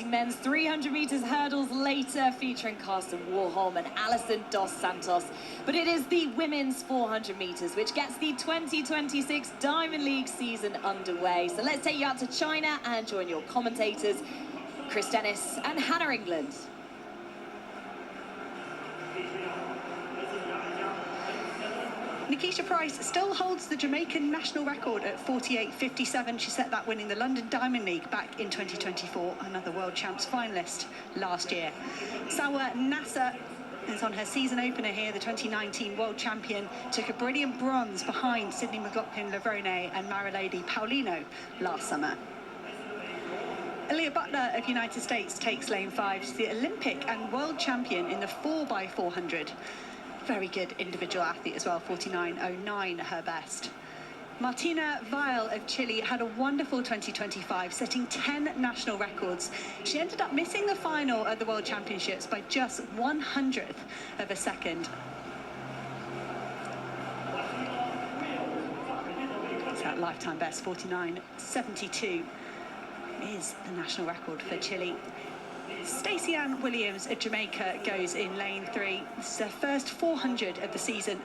exciting men's 300 metres hurdles later, featuring Carsten Warholm and Alison dos Santos. But it is the women's 400 metres which gets the 2026 Diamond League season underway. So let's take you out to China and join your commentators, Chris Dennis and Hannah England. Nikisha Price still holds the Jamaican national record at 48.57. She set that winning the London Diamond League back in 2024, another World Champs finalist last year. Sawa Naser is on her season opener here. The 2019 World Champion took a brilliant bronze behind Sydney McLaughlin-Lavrone and Marilady Paulino last summer. Aaliyah Butler of United States takes lane 5. She's the Olympic and World Champion in the 4x400. Very good individual athlete as well, 49.09 her best. Martina Weil of Chile had a wonderful 2025, setting 10 national records. She ended up missing the final at the World Championships by just 1/100th of a second. It's that lifetime best, 49.72 is the national record for Chile. Stacey Ann Williams of Jamaica goes in lane 3. This is her first 400 of the season.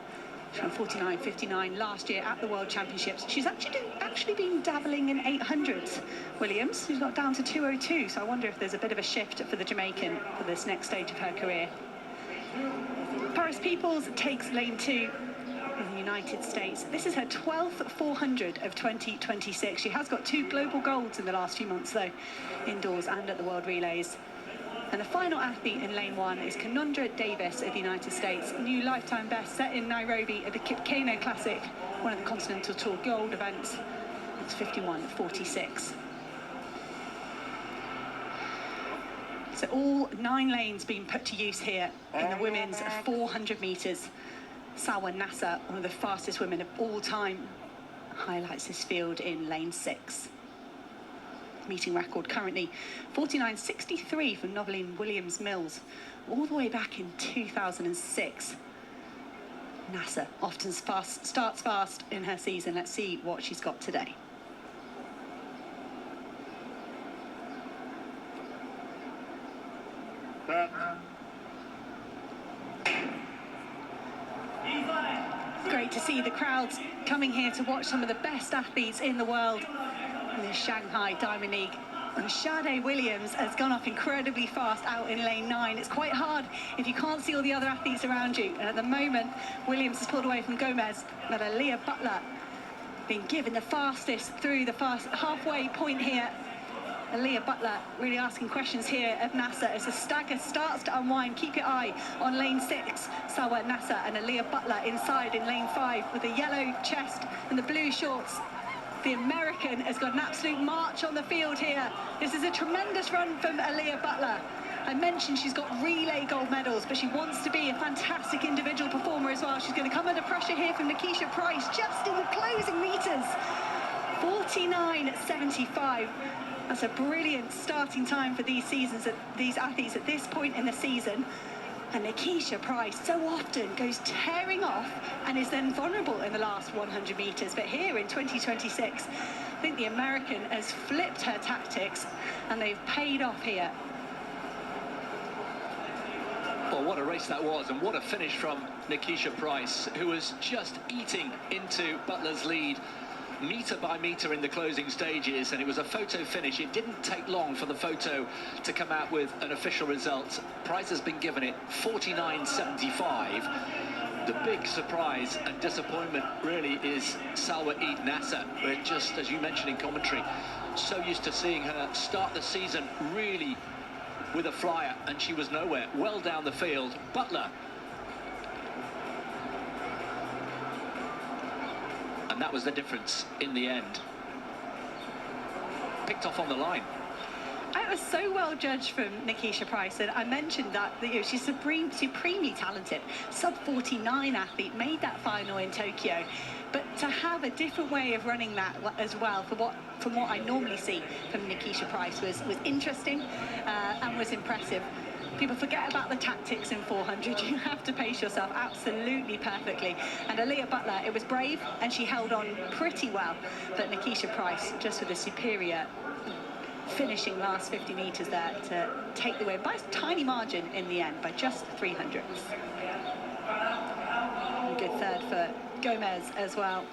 She ran 49.59 last year at the World Championships. She's actually been dabbling in 800s, Williams, who's got down to 2:02, so I wonder if there's a bit of a shift for the Jamaican for this next stage of her career. Paris Peoples takes lane 2 in the United States. This is her 12th 400 of 2026. She has got 2 global golds in the last few months, though, indoors and at the World Relays. And the final athlete in lane 1 is Kanundra Davis of the United States. New lifetime best set in Nairobi at the Kipkeino Classic, one of the Continental Tour Gold events. It's 51.46. So all 9 lanes being put to use here in the women's 400 metres. Sawa Naser, one of the fastest women of all time, highlights this field in lane 6. Meeting record currently 49.63 for Noveline Williams-Mills, all the way back in 2006. Naser often starts fast in her season. Let's see what she's got today. Great to see the crowds coming here to watch some of the best athletes in the world in the Shanghai Diamond League. And Sade Williams has gone off incredibly fast out in lane 9. It's quite hard if you can't see all the other athletes around you. And at the moment, Williams has pulled away from Gomez, but Aaliyah Butler being given the fastest through the halfway point here. Aaliyah Butler really asking questions here of Naser as the stagger starts to unwind. Keep your eye on lane 6. Sawa Naser and Aaliyah Butler inside in lane 5 with the yellow chest and the blue shorts. The American has got an absolute march on the field here. This is a tremendous run from Aaliyah Butler. I mentioned she's got relay gold medals, but she wants to be a fantastic individual performer as well. She's going to come under pressure here from Nikisha Price just in the closing meters. 49.75. That's a brilliant starting time for these athletes at this point in the season. And Nikisha Price so often goes tearing off and is then vulnerable in the last 100 metres. But here in 2026, I think the American has flipped her tactics and they've paid off here. Well, what a race that was, and what a finish from Nikisha Price, who was just eating into Butler's lead metre by metre in the closing stages, and it was a photo finish. It didn't take long for the photo to come out with an official result. Price has been given it 49.75. The big surprise and disappointment really is Sawa Naser. We're just, as you mentioned in commentary, so used to seeing her start the season really with a flyer, and she was nowhere. Well down the field, Butler. And that was the difference in the end. Picked off on the line. It was so well judged from Nikisha Price, and I mentioned that she's supremely talented. Sub-49 athlete, made that final in Tokyo. But to have a different way of running that as well, from what I normally see from Nikisha Price, was interesting and was impressive. People forget about the tactics in 400. You have to pace yourself absolutely perfectly. And Aaliyah Butler, it was brave, and she held on pretty well. But Nikisha Price, just with a superior finishing last 50 metres there to take the win by a tiny margin in the end, by just 300ths. A good third for Gomez as well,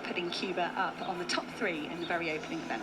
putting Cuba up on the top three in the very opening event.